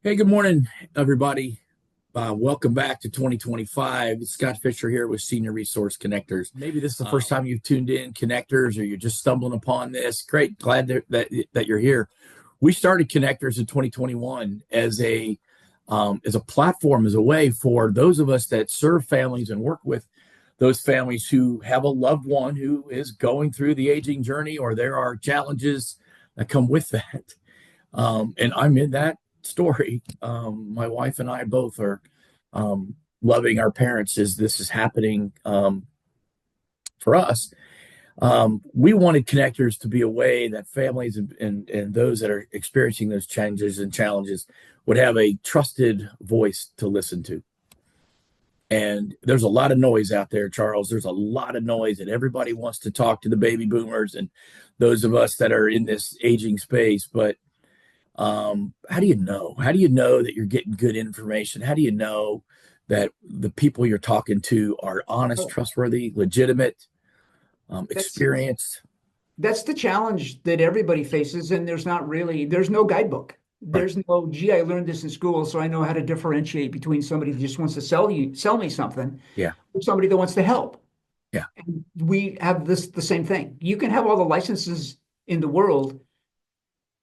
Hey, good morning, everybody. Welcome back to 2025. It's Scott Fisher here with Senior Resource Connectors. Maybe this is the first time you've tuned in Connectors, or you're just stumbling upon this. Great, glad that you're here. We started Connectors in 2021 as a platform, as a way for those of us that serve families and work with those families who have a loved one who is going through the aging journey, or there are challenges that come with that. And I'm in that story. My wife and I both are loving our parents as this is happening for us. We wanted Connectors to be a way that families and those that are experiencing those changes and challenges would have a trusted voice to listen to. And there's a lot of noise out there, Charles. There's a lot of noise, and everybody wants to talk to the baby boomers and those of us that are in this aging space. But how do you know? How do you know that you're getting good information? How do you know that the people you're talking to are honest, trustworthy, legitimate, That's experienced? that's the challenge that everybody faces, and there's no guidebook. Right. There's no, gee, I learned this in school, so I know how to differentiate between somebody that just wants to sell me something, Yeah. or somebody that wants to help. Yeah. And we have the same thing. You can have all the licenses in the world,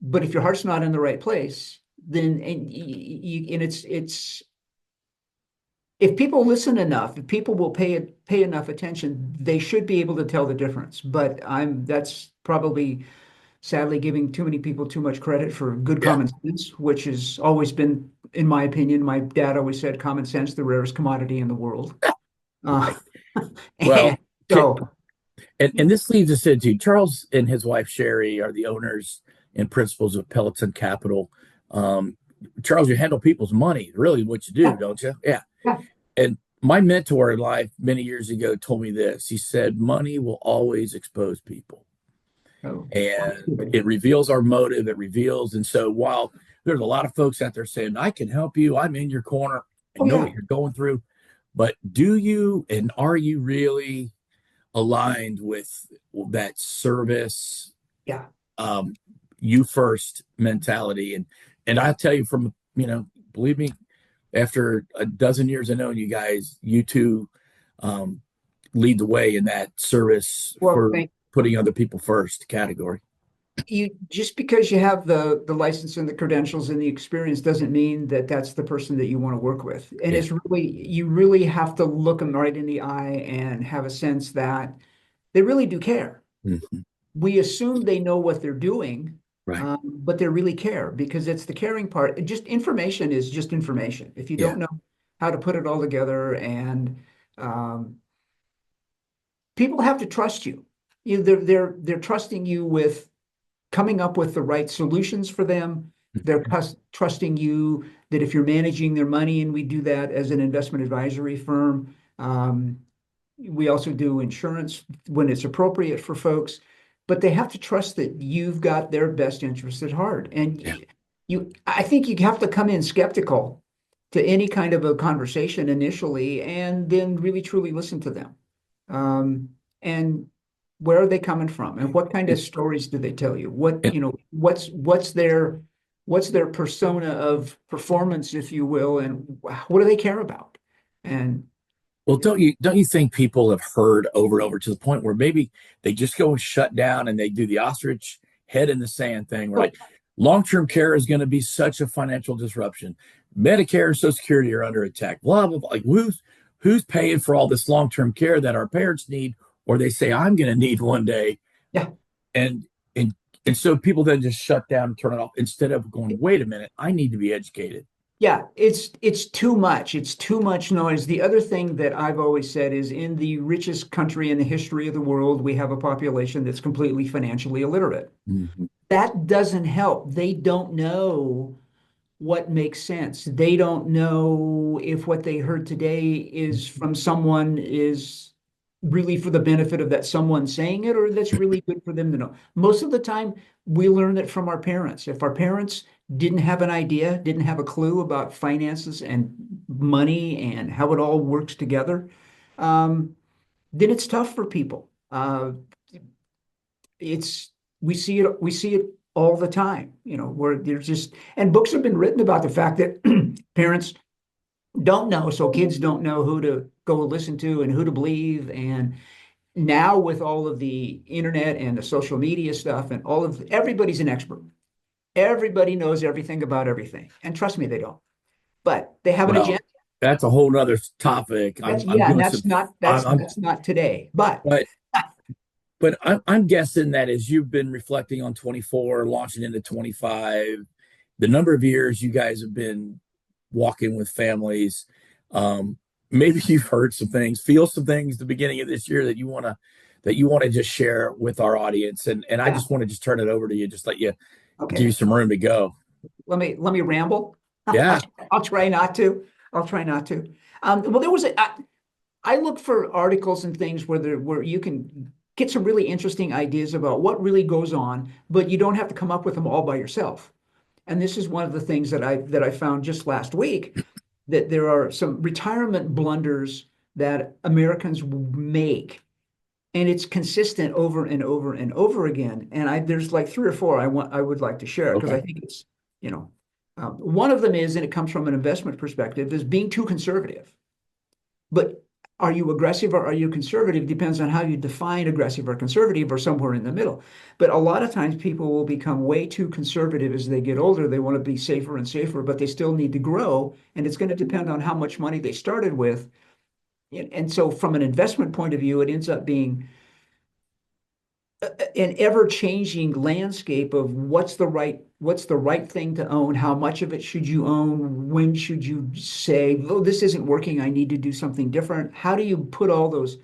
but if your heart's not in the right place, then and it's if people listen enough, if people will pay enough attention, they should be able to tell the difference. But that's probably sadly giving too many people too much credit for good Yeah. common sense, which has always been, in my opinion, my dad always said common sense, the rarest commodity in the world. Uh, Right. and Well, so and this leads us into Charles and his wife Sherry are the owners and principals of Pelleton Capital. Um, Charles, you handle people's money, really what you do, yeah, don't you? Yeah. yeah. And my mentor in life many years ago told me this. He said, money will always expose people. Oh, And absolutely. it reveals our motive. It reveals. And so while there's a lot of folks out there saying, I can help you, I'm in your corner, I Oh know yeah, what you're going through. But do you and are you really aligned with that service, yeah. um, you first mentality? And I'll tell you believe me, after a dozen years of knowing you guys, you two um, lead the way in that service Well, for thank putting other people first category. you. Just because you have the license and the credentials and the experience doesn't mean that that's the person that you want to work with. And Yeah. it's really, you really have to look them right in the eye and have a sense that they really do care. Mhm. We assume they know what they're doing, Right. but they really care, because it's the caring part. Just information is just information. If you Yeah. don't know how to put it all together, and um, people have to trust you. They're trusting you with coming up with the right solutions for them. They're trusting you that if you're managing their money, and we do that as an investment advisory firm. We also do insurance when it's appropriate for folks, but they have to trust that you've got their best interests at heart. And Yeah. I think you have to come in skeptical to any kind of a conversation initially, and then really truly listen to them. And where are they coming from? And what kind of stories do they tell you? And, What's their persona of performance, if you will, and what do they care about? And well, don't you think people have heard over and over to the point where maybe they just go and shut down and they do the ostrich head in the sand thing, oh, right? Long-term care is going to be such a financial disruption. Medicare and Social Security are under attack. Blah blah blah. Like who's paying for all this long-term care that our parents need, or they say I'm going to need one day, yeah, and and and so people then just shut down and turn it off instead of going, wait a minute, I need to be educated. yeah, it's too much. It's too much noise. The other thing that I've always said is, in the richest country in the history of the world, we have a population that's completely financially illiterate. Mhm. That doesn't help. They don't know what makes sense. They don't know if what they heard today is from someone is really for the benefit of that someone saying it, or that's really good for them to know. Most of the time, we learn it from our parents. If our parents didn't have an idea, didn't have a clue about finances and money and how it all works together, um, then it's tough for people. It's we see it all the time, where there's just, and books have been written about the fact that parents don't know, so kids don't know who to go listen to and who to believe. And now with all of the internet and the social media stuff and everybody's an expert. Everybody knows everything about everything. And trust me, they don't. But they have an Well, agenda. that's a whole nother topic. I'm And doing some, that's not today. but I'm guessing that as you've been reflecting on 24, launching into 25, the number of years you guys have been walking with families, maybe you've heard some things, feel some things at the beginning of this year that you want to just share with our audience. And I Yeah. just want to just turn it over to you, just let you give you Okay. some room to go. Let me ramble. Yeah. I'll try not to. I'll try not to. Well, I look for articles and things where you can get some really interesting ideas about what really goes on, but you don't have to come up with them all by yourself. And this is one of the things that I found just last week, that there are some retirement blunders that Americans make, and it's consistent over and over and over again. And there's like three or four I would like to share, because I Okay. think it's, one of them is, and it comes from an investment perspective, is being too conservative. But are you aggressive or are you conservative? Depends on how you define aggressive or conservative, or somewhere in the middle. But a lot of times people will become way too conservative as they get older. They want to be safer and safer, but they still need to grow. And it's going to depend on how much money they started with. And so from an investment point of view, it ends up being an ever-changing landscape of what's the right thing to own, how much of it should you own, when should you say, oh, this isn't working, I need to do something different. How do you put all those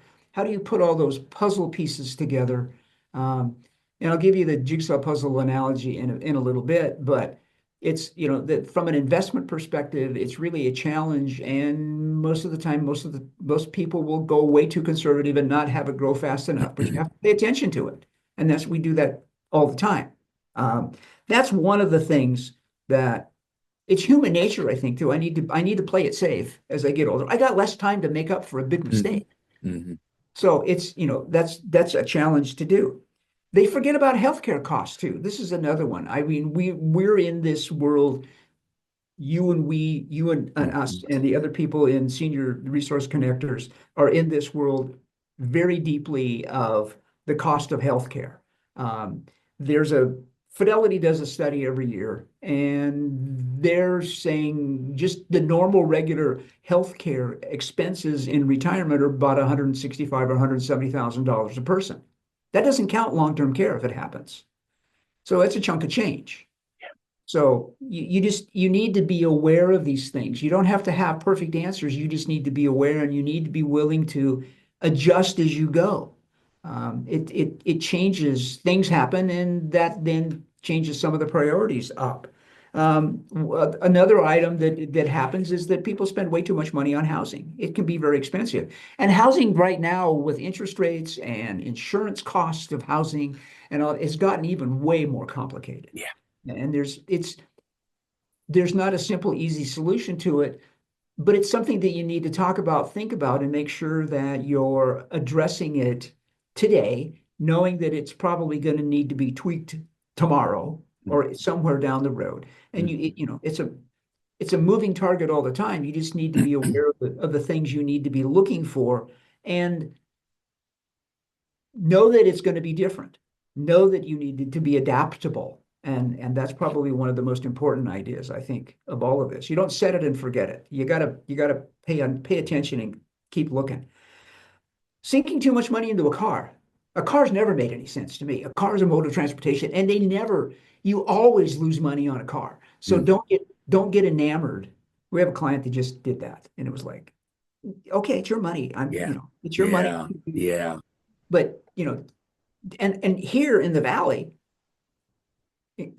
puzzle pieces together? And I'll give you the jigsaw puzzle analogy in a little bit, but it's, that from an investment perspective, it's really a challenge. And most of the time, most people will go way too conservative and not have it grow fast enough, but you have to pay attention to it. And we do that all the time. Um, that's one of the things that it's human nature, I think, too. I need to play it safe as I get older. I got less time to make up for a big Mm-hmm. mistake. Mm-hmm. So it's, that's a challenge to do. They forget about healthcare costs too. This is another one. I mean, we're in this world, you and us and the other people in senior resource connectors are in this world very deeply, of the cost of healthcare. There's a Fidelity does a study every year, and they're saying just the normal regular healthcare expenses in retirement are about 165 or $170,000 a person. That doesn't count long-term care if it happens. So that's a chunk of change. So you need to be aware of these things. You don't have to have perfect answers. You just need to be aware, and you need to be willing to adjust as you go. It changes. Things happen, and that then changes some of the priorities up. Another item that happens is that people spend way too much money on housing. It can be very expensive, and housing right now, with interest rates and insurance costs of housing and all, it's gotten even way more complicated. Yeah. And there's not a simple, easy solution to it, but it's something that you need to talk about, think about, and make sure that you're addressing it today, knowing that it's probably going to need to be tweaked tomorrow or somewhere down the road. And it's a moving target all the time. You just need to be aware of the things you need to be looking for, and know that it's going to be different. Know that you need to be adaptable. And that's probably one of the most important ideas, I think, of all of this. You don't set it and forget it. You gotta pay attention and keep looking. Sinking too much money into a car's never made any sense to me. A car is a mode of transportation, and you always lose money on a car. So Mm-hmm. don't get enamored. We have a client that just did that, and it was like, okay, it's your money. Yeah. It's your money. Yeah. Yeah. But and here in the Valley,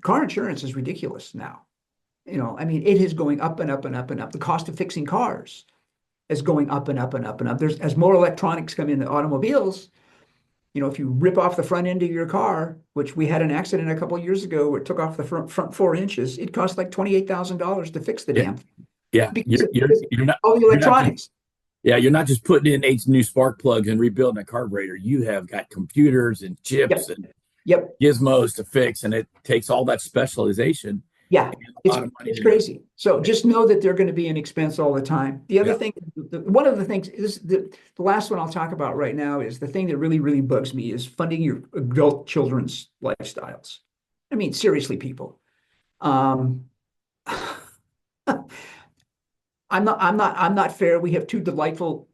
car insurance is ridiculous now. I mean, it is going up and up and up and up. The cost of fixing cars is going up and up and up and up. As more electronics come into automobiles, if you rip off the front end of your car, which we had an accident a couple of years ago where it took off the front 4 inches, it cost like $28,000 to fix the Yeah. damn thing, Yeah. because You're not all the you're not just electronics. yeah, you're not just putting in 8 new spark plugs and rebuilding a carburetor. You have got computers and chips Yep. and Yep. gizmos to fix, and it takes all that specialization Yeah, and a it's lot of money it's to do it. crazy. So just know that they're going to be an expense all the time. The other Yeah. thing, one of the things is the last one I'll talk about right now is the thing that really, really bugs me is funding your adult children's lifestyles. I mean, seriously, people. Um, I'm not fair. We have two delightful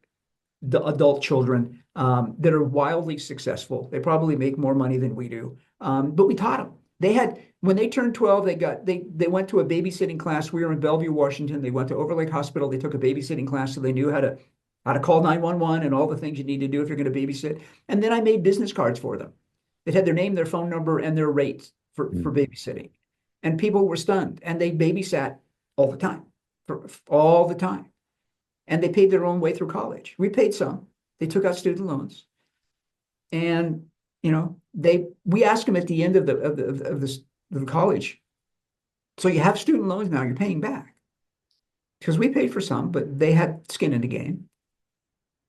adult children that are wildly successful. They probably make more money than we do. But we taught them. They had when they turned 12, they went to a babysitting class. We were in Bellevue, Washington. They went to Overlake Hospital. They took a babysitting class, so they knew how to call 911 and all the things you need to do if you're going to babysit. And then I made business cards for them that had their name, their phone number, and their rates for babysitting. And people were stunned. And they babysat all the time, for all the time, and they paid their own way through college. We paid some. They took out student loans, and we asked them at the end of the college. So you have student loans now. You're paying back because we paid for some, but they had skin in the game.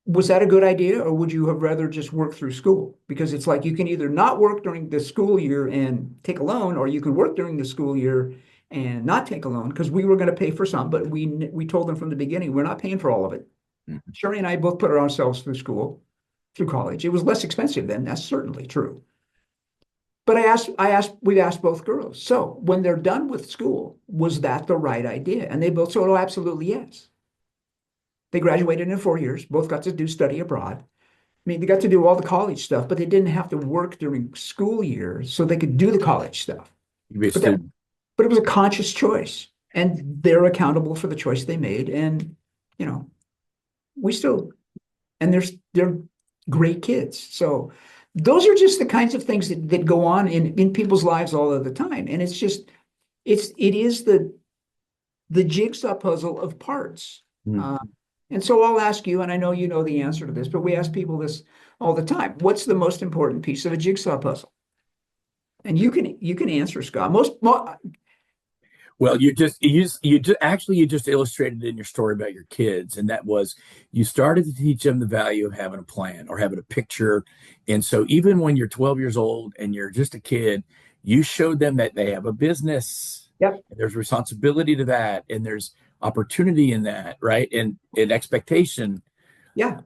Was that a good idea, or would you have rather just work through school? Because it's like you can either not work during the school year and take a loan, or you can work during the school year and not take a loan because we were going to pay for some, but we told them from the beginning we're not paying for all of it. Mhm. Sherry and I both put ourselves through school, through college. It was less expensive then. That's certainly true. But we've asked both girls. So when they're done with school, was that the right idea? And they both said, "Oh, absolutely yes." They graduated in 4 years. Both got to do study abroad. I mean, they got to do all the college stuff, but they didn't have to work during school years, so they could do the college stuff. You be a But that, student. but it was a conscious choice, and they're accountable for the choice they made. And you know, we still, and they're great kids. So those are just the kinds of things that go on in people's lives all of the time. And it is the jigsaw puzzle of parts. Mm. Uh, and so I'll ask you, and I know you know the answer to this, but we ask people this all the time. What's the most important piece of a jigsaw puzzle? And you can answer, Scott. Well, you just illustrated in your story about your kids, and that was you started to teach them the value of having a plan or having a picture. And so even when you're 12 years old and you're just a kid, you showed them that they have a business. Yep. And there's responsibility to that, and there's opportunity in that, right? And expectation. Yeah.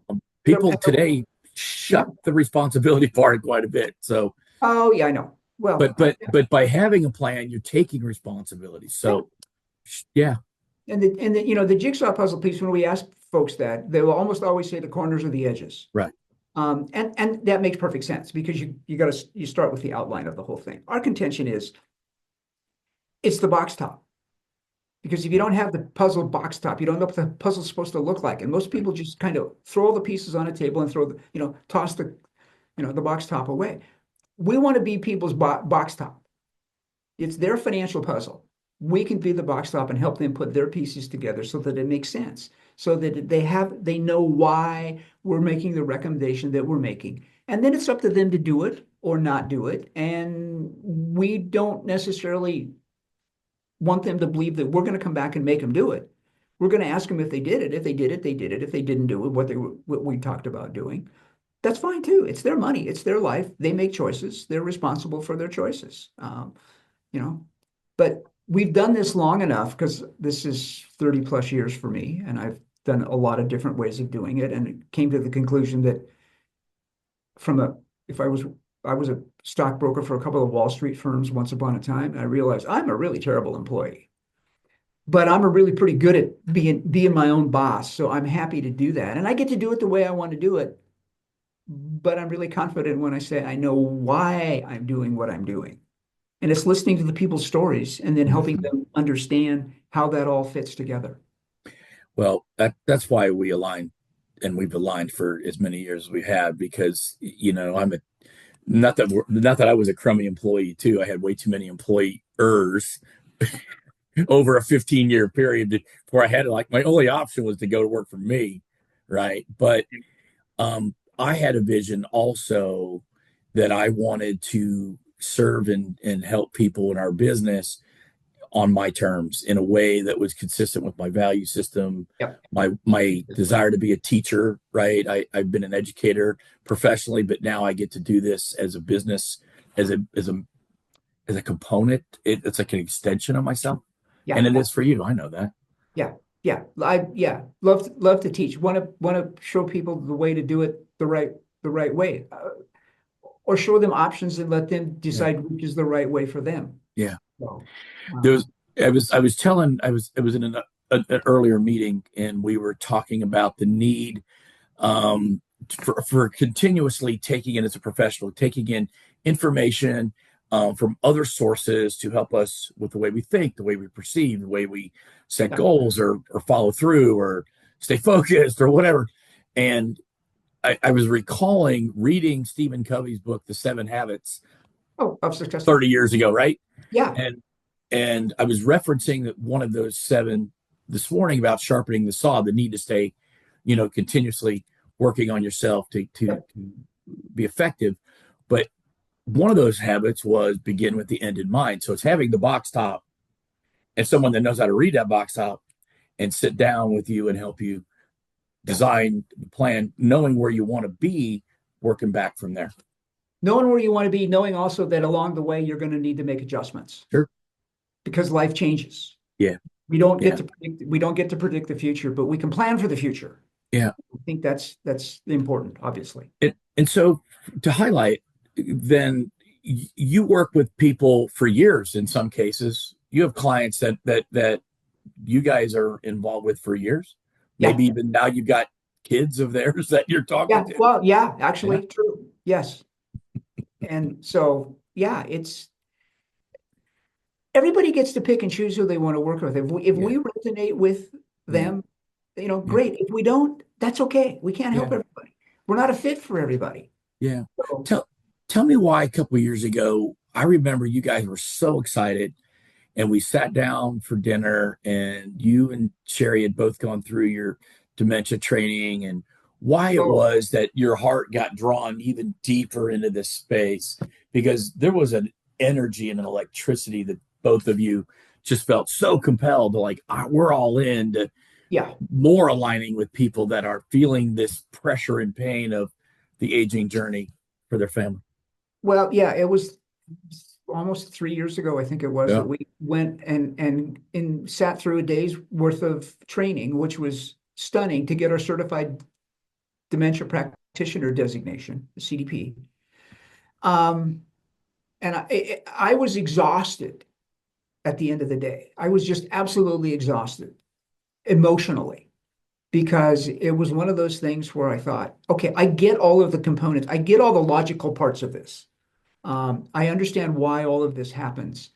People today Yeah. shut the responsibility part quite a bit. So, Oh, yeah, I know. Well, but by having a plan, you're taking responsibility. yeah. So, yeah. And the jigsaw puzzle piece, when we ask folks that, they will almost always say the corners or the edges. Right. And that makes perfect sense because you start with the outline of the whole thing. Our contention is it's the box top. Because if you don't have the puzzle box top, you don't know what the puzzle's supposed to look like. And most people just kind of throw all the pieces on a table and toss the box top away. We want to be people's box top. It's their financial puzzle. We can be the box top and help them put their pieces together so that it makes sense, so that they know why we're making the recommendation that we're making. And then it's up to them to do it or not do it. And we don't necessarily want them to believe that we're going to come back and make them do it. We're going to ask them if they did it. If they did it, they did it. If they didn't do it, what we talked about doing, that's fine too. It's their money. It's their life. They make choices. They're responsible for their choices. But we've done this long enough because this is 30 plus years for me, and I've done a lot of different ways of doing it, and it came to the conclusion that if I was a stockbroker for a couple of Wall Street firms once upon a time, and I realized I'm a really terrible employee, but I'm a really pretty good at being my own boss. So I'm happy to do that, and I get to do it the way I want to do it. But I'm really confident when I say I know why I'm doing what I'm doing. And it's listening to the people's stories and then helping them understand how that all fits together. Well, that's why we align, and we've aligned for as many years as we have, because I'm not that I was a crummy employee too. I had way too many employers over a 15-year period before I had my only option was to go to work for me, right? But I had a vision also that I wanted to serve and help people in our business on my terms in a way that was consistent with my value system, Yep. my desire to be a teacher, right? I've been an educator professionally, but now I get to do this as a business as a component. It's like an extension of myself, Yeah. and it is for you. I know that. Yeah. Yeah. Love to teach. Want to show people the way to do it the right way, or show them options and let them Yeah. decide which is the right way for them. Yeah. So, There was I was in an earlier meeting, and we were talking about the need for continuously taking in, as a professional, taking in information from other sources to help us with the way we think, the way we perceive, the way we set yeah. goals, or follow through, or stay focused, or whatever. And I was recalling reading Stephen Covey's book, The Seven Habits, Oh, of successful. 30 years ago, right? Yeah. And I was referencing that one of those seven this morning about sharpening the saw, the need to stay, continuously working on yourself to be effective. But one of those habits was begin with the end in mind. So it's having the box top and someone that knows how to read that box top and sit down with you and help you design the plan, knowing where you want to be, working back from there. Knowing where you want to be, knowing also that along the way you're going to need to make adjustments. Sure. Because life changes. Yeah. We don't get to predict the future, but we can plan for the future. Yeah. I think that's important, obviously. And so, to highlight, then you work with people for years. In some cases, you have clients that you guys are involved with for years. Yeah. Maybe even now you've got kids of theirs that you're talking to. Well, yeah, actually, true. Yes. And so, yeah, everybody gets to pick and choose who they want to work with. If we resonate with them, great. If we don't, that's okay. We can't help everybody. We're not a fit for everybody. Yeah. So, Tell me why a couple of years ago, I remember you guys were so excited, and we sat down for dinner, and you and Sherry had both gone through your dementia training, and why it was that your heart got drawn even deeper into this space, because there was an energy and an electricity that both of you just felt so compelled to, like, we're all in to more aligning with people that are feeling this pressure and pain of the aging journey for their family. Well, yeah, it was almost 3 years ago, I think it was, that we went and sat through a day's worth of training, which was stunning, to get our certified dementia practitioner designation, the CDP. And I was exhausted at the end of the day. I was just absolutely exhausted emotionally, because it was one of those things where I thought, okay, I get all of the components. I get all the logical parts of this. I understand why all of this happens.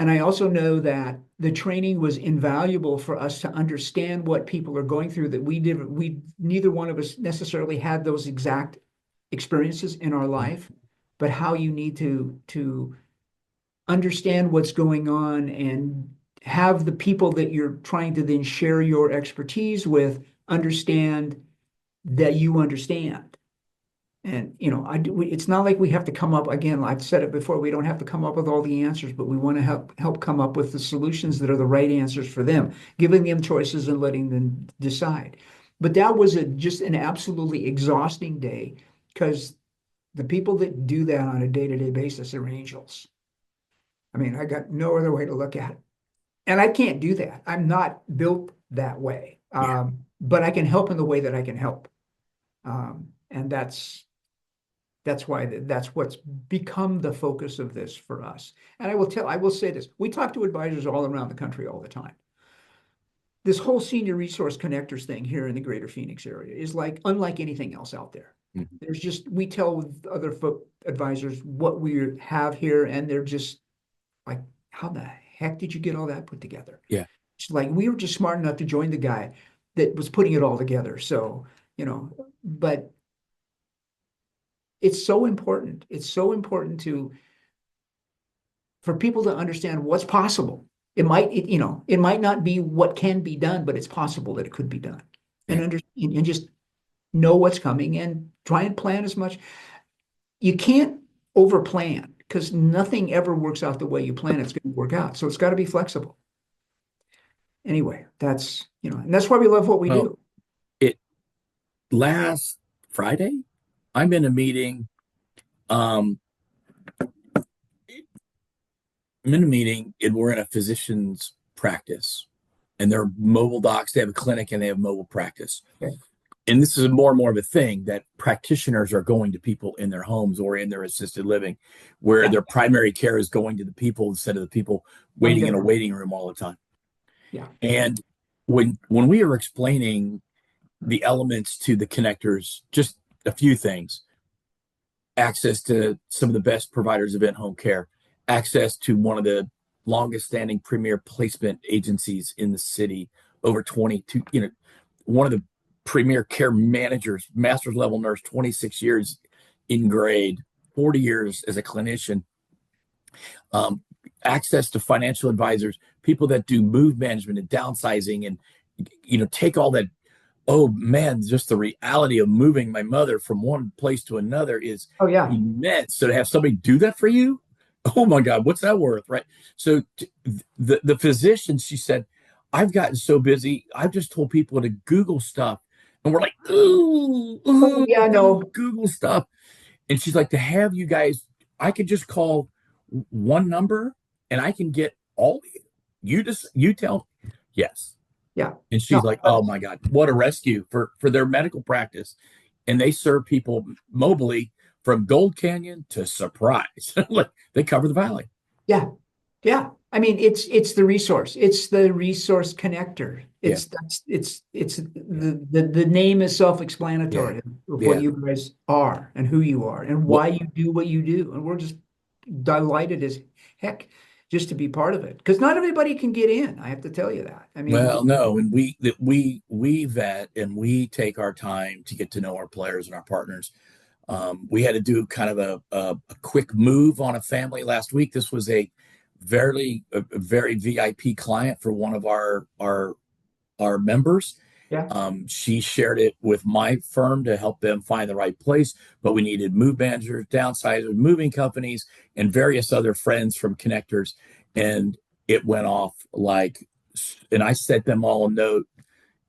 And I also know that the training was invaluable for us to understand what people are going through, that neither one of us necessarily had those exact experiences in our life, but how you need to understand what's going on and have the people that you're trying to then share your expertise with understand that you understand. And, it's not like we have to come up, again, I've said it before, we don't have to come up with all the answers, but we want to help come up with the solutions that are the right answers for them, giving them choices and letting them decide. But that was just an absolutely exhausting day, because the people that do that on a day-to-day basis are angels. I mean, I got no other way to look at it. And I can't do that. I'm not built that way. But I can help in the way that I can help. And that's what's become the focus of this for us. And I will say this, we talk to advisors all around the country all the time. This whole senior resource connectors thing here in the greater Phoenix area is unlike anything else out there. Mm-hmm. We tell other advisors what we have here, and they're just like, how the heck did you get all that put together? Yeah. It's like, we were just smart enough to join the guy that was putting it all together. So, but it's so important. It's so important for people to understand what's possible. It might not be what can be done, but it's possible that it could be done. Yeah. And just know what's coming and try and plan as much. You can't over plan, because nothing ever works out the way you plan it's going to work out. So it's got to be flexible. Anyway, and that's why we love what we do. Last Friday, I'm in a meeting Um, I'm in a meeting and we're in a physician's practice, and they're mobile docs. They have a clinic and they have mobile practice. Okay. And this is more and more of a thing that practitioners are going to people in their homes or in their assisted living, where Yeah. their primary care is going to the people instead of the people waiting in a waiting room all the time. Yeah. And when we are explaining the elements to the connectors, just a few things: access to some of the best providers of in-home care, access to one of the longest standing premier placement agencies in the city, over 22, one of the premier care managers, master's level nurse, 26 years in grade, 40 years as a clinician, um, access to financial advisors, people that do move management and downsizing, and take all that. Oh man, just the reality of moving my mother from one place to another is Oh yeah. immense. So to have somebody do that for you, oh my God, what's that worth, right? So the physician, she said, I've gotten so busy, I've just told people to Google stuff, and we're like, Oh yeah, no. Google stuff, and she's like, to have you guys, I could just call one number and I can get all you tell, yes. Yeah. And she's No. like, oh my God, what a rescue for their medical practice. And they serve people mobily from Gold Canyon to Surprise. Like, they cover the valley. Yeah. Yeah. I mean, it's the resource. It's the resource connector. Yeah. It's the name is self-explanatory of what Yeah. you guys are and who you are and why you do what you do. And we're just delighted as heck just to be part of it. Because not everybody can get in. I have to tell you that. I mean, Well, no, and we vet and we take our time to get to know our players and our partners. We had to do kind of a quick move on a family last week. This was a very VIP client for one of our members. yeah. She shared it with my firm to help them find the right place, but we needed move managers, downsizers, moving companies, and various other friends from connectors. And it went off like, and I sent them all a note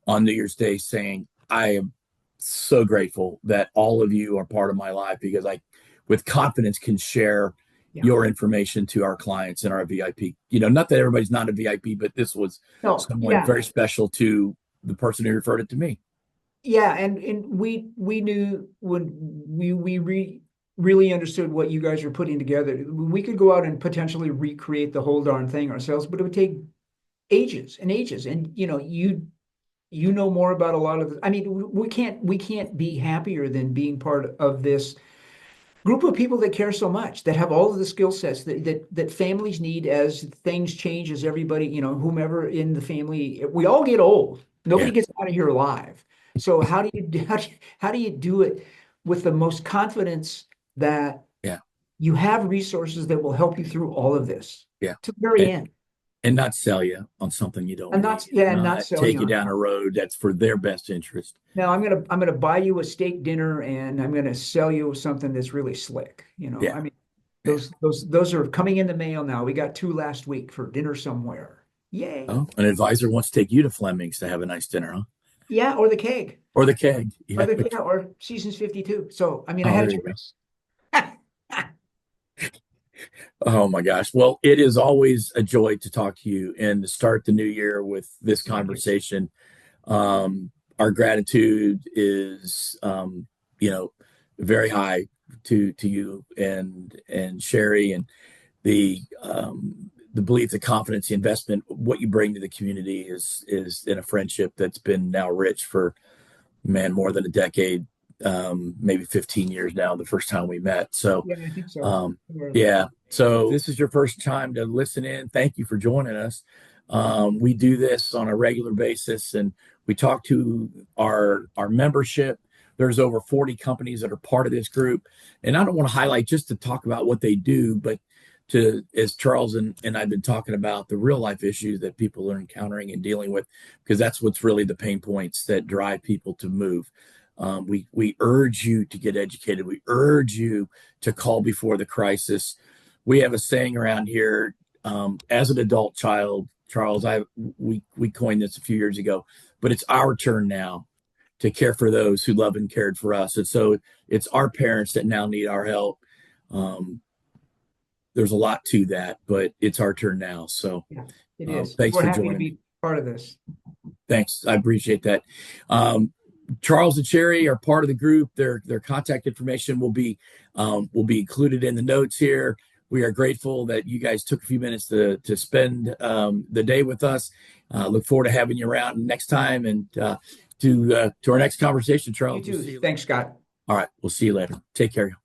on New Year's Day saying, I am so grateful that all of you are part of my life, because I, with confidence, can share your information to our clients and our VIP. Not that everybody's not a VIP, but this was someone very special to the person who referred it to me. Yeah, and we knew when really understood what you guys are putting together. We could go out and potentially recreate the whole darn thing ourselves, but it would take ages and ages. And you know more about a lot of I mean, we can't be happier than being part of this group of people that care so much, that have all of the skill sets that families need as things change, as everybody, whomever in the family, we all get old. Nobody gets out of here alive. So how do you do it with the most confidence that you have resources that will help you through all of this to the very end? And not sell you on something you don't And need. not take you down a road that's for their best interest. Now I'm gonna buy you a steak dinner and I'm gonna sell you something that's really slick. I mean, those are coming in the mail now. We got 2 last week for dinner somewhere. Yay! Oh, an advisor wants to take you to Fleming's to have a nice dinner, huh? Yeah, or the keg. Or the keg. Yeah. Or Seasons 52. So I mean, I had a choice. Oh my gosh. Well, it is always a joy to talk to you and to start the new year with this conversation. Our gratitude is, very high to you and Sherry, and the belief, the confidence, the investment, what you bring to the community is in a friendship that's been now rich for, man, more than a decade. Maybe 15 years now, the first time we met. So, I think so. So if this is your first time to listen in, thank you for joining us. We do this on a regular basis, and we talk to our membership. There's over 40 companies that are part of this group. And I don't want to highlight just to talk about what they do, but as Charles and I've been talking about, the real life issues that people are encountering and dealing with, because that's what's really the pain points that drive people to move. We urge you to get educated. We urge you to call before the crisis. We have a saying around here, as an adult child, Charles, we coined this a few years ago, but it's our turn now to care for those who love and cared for us. And so it's our parents that now need our help. There's a lot to that, but it's our turn now. So Yeah, it is. thanks We're for happy to joining me. be part of this. Thanks. I appreciate that. Charles and Sherry are part of the group. Their contact information will be included in the notes here. We are grateful that you guys took a few minutes to spend the day with us. Look forward to having you around next time, and to our next conversation, Charles. You too. Thanks, Scott. All right. We'll see you later. Take care.